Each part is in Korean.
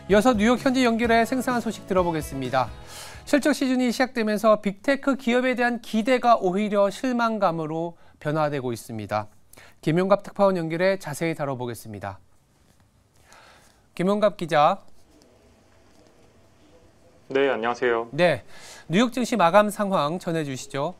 이어서 뉴욕 현지 연결해 생생한 소식 들어보겠습니다. 실적 시즌이 시작되면서 빅테크 기업에 대한 기대가 오히려 실망감으로 변화되고 있습니다. 김용갑 특파원 연결해 자세히 다뤄보겠습니다. 김용갑 기자. 네, 안녕하세요. 네, 뉴욕 증시 마감 상황 전해주시죠.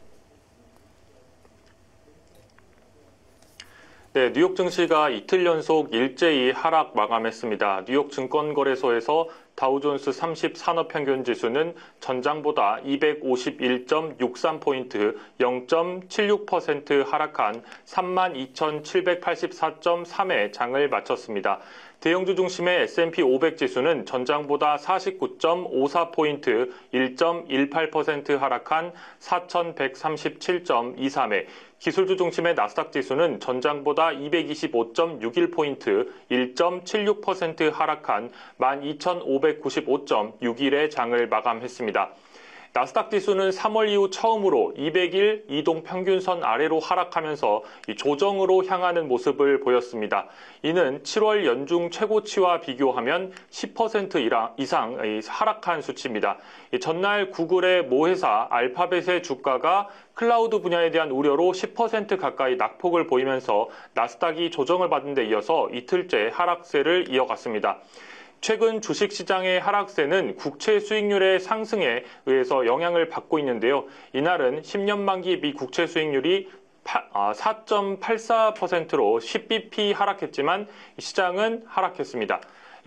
네, 뉴욕 증시가 이틀 연속 일제히 하락 마감했습니다. 뉴욕 증권거래소에서 다우존스 30 산업평균지수는 전장보다 251.63포인트, 0.76% 하락한 32,784.3의 장을 마쳤습니다. 대형주 중심의 S&P 500 지수는 전장보다 49.54포인트, 1.18% 하락한 4,137.23에, 기술주 중심의 나스닥 지수는 전장보다 225.61포인트, 1.76% 하락한 12,595.61의 장을 마감했습니다. 나스닥 지수는 3월 이후 처음으로 200일 이동 평균선 아래로 하락하면서 조정으로 향하는 모습을 보였습니다. 이는 7월 연중 최고치와 비교하면 10% 이상 하락한 수치입니다. 전날 구글의 모 회사 알파벳의 주가가 클라우드 분야에 대한 우려로 10% 가까이 낙폭을 보이면서 나스닥이 조정을 받은 데 이어서 이틀째 하락세를 이어갔습니다. 최근 주식시장의 하락세는 국채 수익률의 상승에 의해서 영향을 받고 있는데요. 이날은 10년 만기 미 국채 수익률이 4.84%로 10bp 하락했지만 시장은 하락했습니다.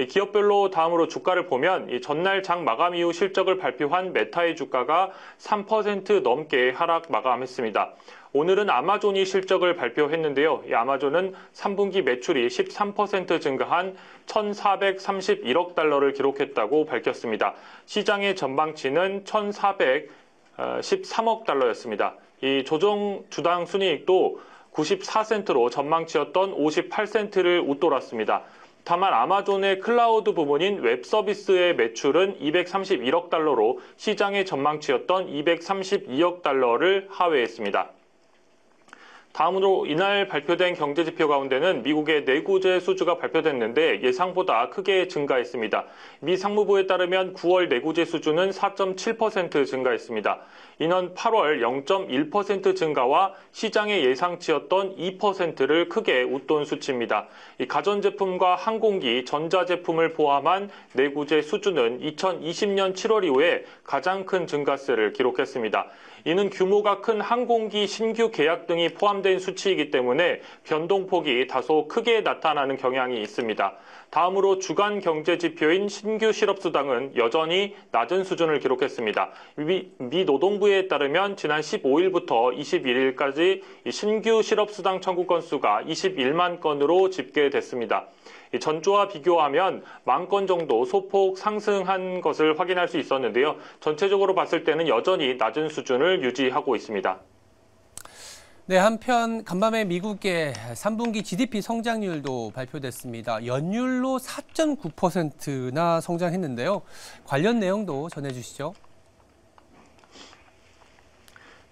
기업별로 다음으로 주가를 보면 전날 장 마감 이후 실적을 발표한 메타의 주가가 3% 넘게 하락 마감했습니다. 오늘은 아마존이 실적을 발표했는데요. 이 아마존은 3분기 매출이 13% 증가한 1,431억 달러를 기록했다고 밝혔습니다. 시장의 전망치는 1,413억 달러였습니다. 이 조정 주당 순이익도 94센트로 전망치였던 58센트를 웃돌았습니다. 다만 아마존의 클라우드 부문인 웹 서비스의 매출은 231억 달러로 시장의 전망치였던 232억 달러를 하회했습니다. 다음으로 이날 발표된 경제지표 가운데는 미국의 내구재 수주가 발표됐는데 예상보다 크게 증가했습니다. 미 상무부에 따르면 9월 내구재 수주는 4.7% 증가했습니다. 이는 8월 0.1% 증가와 시장의 예상치였던 2%를 크게 웃돈 수치입니다. 가전제품과 항공기, 전자제품을 포함한 내구재 수주는 2020년 7월 이후에 가장 큰 증가세를 기록했습니다. 이는 규모가 큰 항공기 신규 계약 등이 포함된 수치이기 때문에 변동폭이 다소 크게 나타나는 경향이 있습니다. 다음으로 주간 경제지표인 신규 실업수당은 여전히 낮은 수준을 기록했습니다. 미 노동부에 따르면 지난 15일부터 21일까지 신규 실업수당 청구 건수가 21만 건으로 집계됐습니다. 전주와 비교하면 10,000건 정도 소폭 상승한 것을 확인할 수 있었는데요. 전체적으로 봤을 때는 여전히 낮은 수준을 유지하고 있습니다. 네, 한편 간밤에 미국의 3분기 GDP 성장률도 발표됐습니다. 연율로 4.9%나 성장했는데요. 관련 내용도 전해주시죠.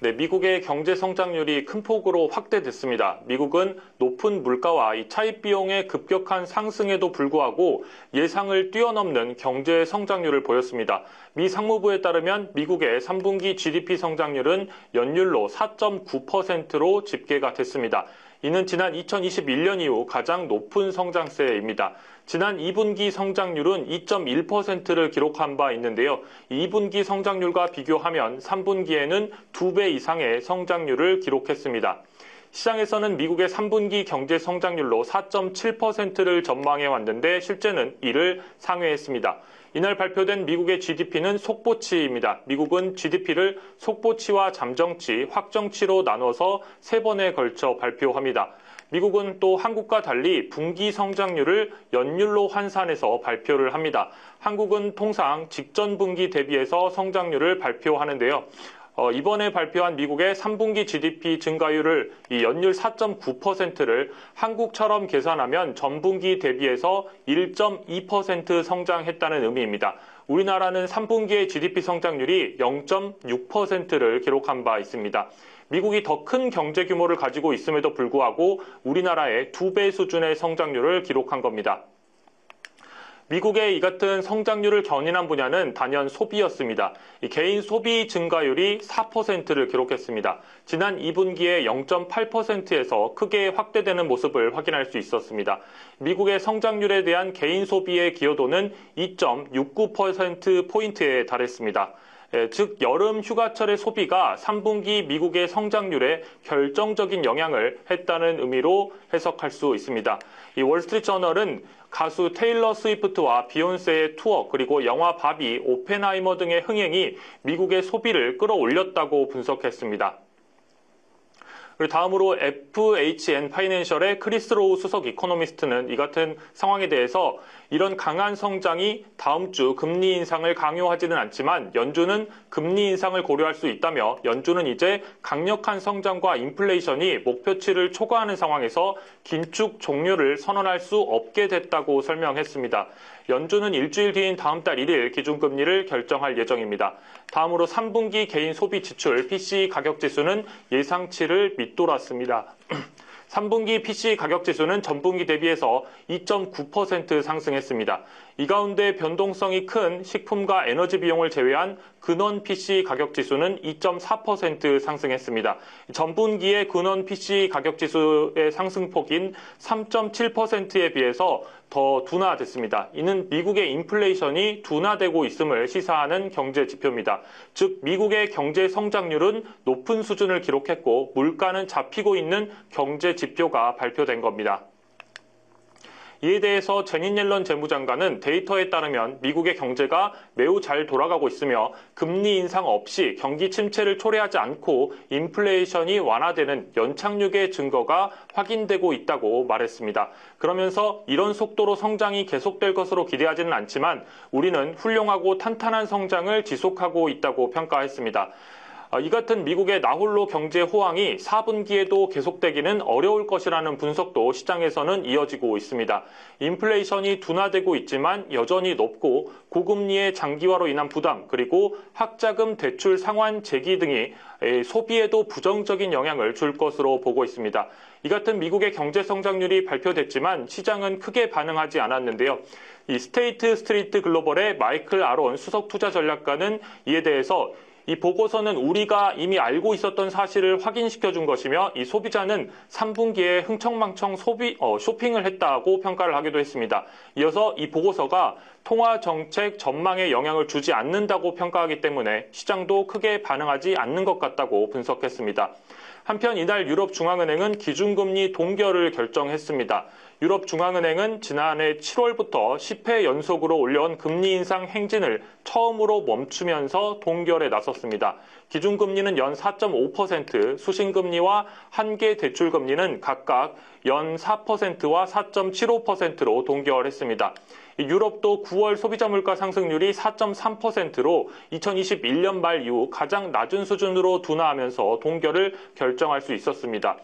네, 미국의 경제 성장률이 큰 폭으로 확대됐습니다. 미국은 높은 물가와 이 차입 비용의 급격한 상승에도 불구하고 예상을 뛰어넘는 경제 성장률을 보였습니다. 미 상무부에 따르면 미국의 3분기 GDP 성장률은 연율로 4.9%로 집계가 됐습니다. 이는 지난 2021년 이후 가장 높은 성장세입니다. 지난 2분기 성장률은 2.1%를 기록한 바 있는데요. 2분기 성장률과 비교하면 3분기에는 2배 이상의 성장률을 기록했습니다. 시장에서는 미국의 3분기 경제 성장률로 4.7%를 전망해 왔는데 실제는 이를 상회했습니다. 이날 발표된 미국의 GDP는 속보치입니다. 미국은 GDP를 속보치와 잠정치, 확정치로 나눠서 3번에 걸쳐 발표합니다. 미국은 또 한국과 달리 분기 성장률을 연율로 환산해서 발표를 합니다. 한국은 통상 직전 분기 대비해서 성장률을 발표하는데요. 이번에 발표한 미국의 3분기 GDP 증가율을 이 연율 4.9%를 한국처럼 계산하면 전분기 대비해서 1.2% 성장했다는 의미입니다. 우리나라는 3분기의 GDP 성장률이 0.6%를 기록한 바 있습니다. 미국이 더 큰 경제 규모를 가지고 있음에도 불구하고 우리나라의 2배 수준의 성장률을 기록한 겁니다. 미국의 이 같은 성장률을 견인한 분야는 단연 소비였습니다. 이 개인 소비 증가율이 4%를 기록했습니다. 지난 2분기에 0.8%에서 크게 확대되는 모습을 확인할 수 있었습니다. 미국의 성장률에 대한 개인 소비의 기여도는 2.69%포인트에 달했습니다. 즉 여름 휴가철의 소비가 3분기 미국의 성장률에 결정적인 영향을 했다는 의미로 해석할 수 있습니다. 이 월스트리트저널은 가수 테일러 스위프트와 비욘세의 투어 그리고 영화 바비, 오펜하이머 등의 흥행이 미국의 소비를 끌어올렸다고 분석했습니다. 그리고 다음으로 FHN 파이낸셜의 크리스 로우 수석 이코노미스트는 이 같은 상황에 대해서 이런 강한 성장이 다음 주 금리 인상을 강요하지는 않지만 연준은 금리 인상을 고려할 수 있다며 연준은 이제 강력한 성장과 인플레이션이 목표치를 초과하는 상황에서 긴축 종료를 선언할 수 없게 됐다고 설명했습니다. 연준은 일주일 뒤인 다음 달 1일 기준금리를 결정할 예정입니다. 다음으로 3분기 개인 소비 지출 PCE 가격지수는 예상치를 밑돌았습니다. 3분기 PCE 가격지수는 전분기 대비해서 2.9% 상승했습니다. 이 가운데 변동성이 큰 식품과 에너지 비용을 제외한 근원 PCE 가격지수는 2.4% 상승했습니다. 전분기의 근원 PCE 가격지수의 상승폭인 3.7%에 비해서 더 둔화됐습니다. 이는 미국의 인플레이션이 둔화되고 있음을 시사하는 경제 지표입니다. 즉 미국의 경제 성장률은 높은 수준을 기록했고 물가는 잡히고 있는 경제 지표가 발표된 겁니다. 이에 대해서 제닛 옐런 재무장관은 데이터에 따르면 미국의 경제가 매우 잘 돌아가고 있으며 금리 인상 없이 경기 침체를 초래하지 않고 인플레이션이 완화되는 연착륙의 증거가 확인되고 있다고 말했습니다. 그러면서 이런 속도로 성장이 계속될 것으로 기대하지는 않지만 우리는 훌륭하고 탄탄한 성장을 지속하고 있다고 평가했습니다. 이 같은 미국의 나홀로 경제 호황이 4분기에도 계속되기는 어려울 것이라는 분석도 시장에서는 이어지고 있습니다. 인플레이션이 둔화되고 있지만 여전히 높고 고금리의 장기화로 인한 부담 그리고 학자금 대출 상환 재기 등이 소비에도 부정적인 영향을 줄 것으로 보고 있습니다. 이 같은 미국의 경제 성장률이 발표됐지만 시장은 크게 반응하지 않았는데요. 이 스테이트 스트리트 글로벌의 마이클 아론 수석 투자 전략가는 이에 대해서 이 보고서는 우리가 이미 알고 있었던 사실을 확인시켜준 것이며 이 소비자는 3분기에 흥청망청 쇼핑을 했다고 평가를 하기도 했습니다. 이어서 이 보고서가 통화정책 전망에 영향을 주지 않는다고 평가하기 때문에 시장도 크게 반응하지 않는 것 같다고 분석했습니다. 한편 이날 유럽중앙은행은 기준금리 동결을 결정했습니다. 유럽중앙은행은 지난해 7월부터 10회 연속으로 올려온 금리 인상 행진을 처음으로 멈추면서 동결에 나섰습니다. 기준금리는 연 4.5%, 수신금리와 한계 대출금리는 각각 연 4%와 4.75%로 동결했습니다. 유럽도 9월 소비자 물가 상승률이 4.3%로 2021년 말 이후 가장 낮은 수준으로 둔화하면서 동결을 결정할 수 있었습니다.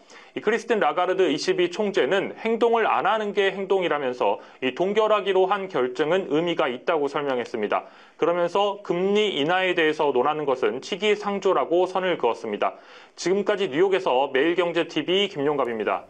크리스틴 라가르드 ECB 총재는 행동을 안 하는 게 행동이라면서 이 동결하기로 한 결정은 의미가 있다고 설명했습니다. 그러면서 금리 인하에 대해서 논하는 것은 시기상조라고 선을 그었습니다. 지금까지 뉴욕에서 매일경제TV 김용갑입니다.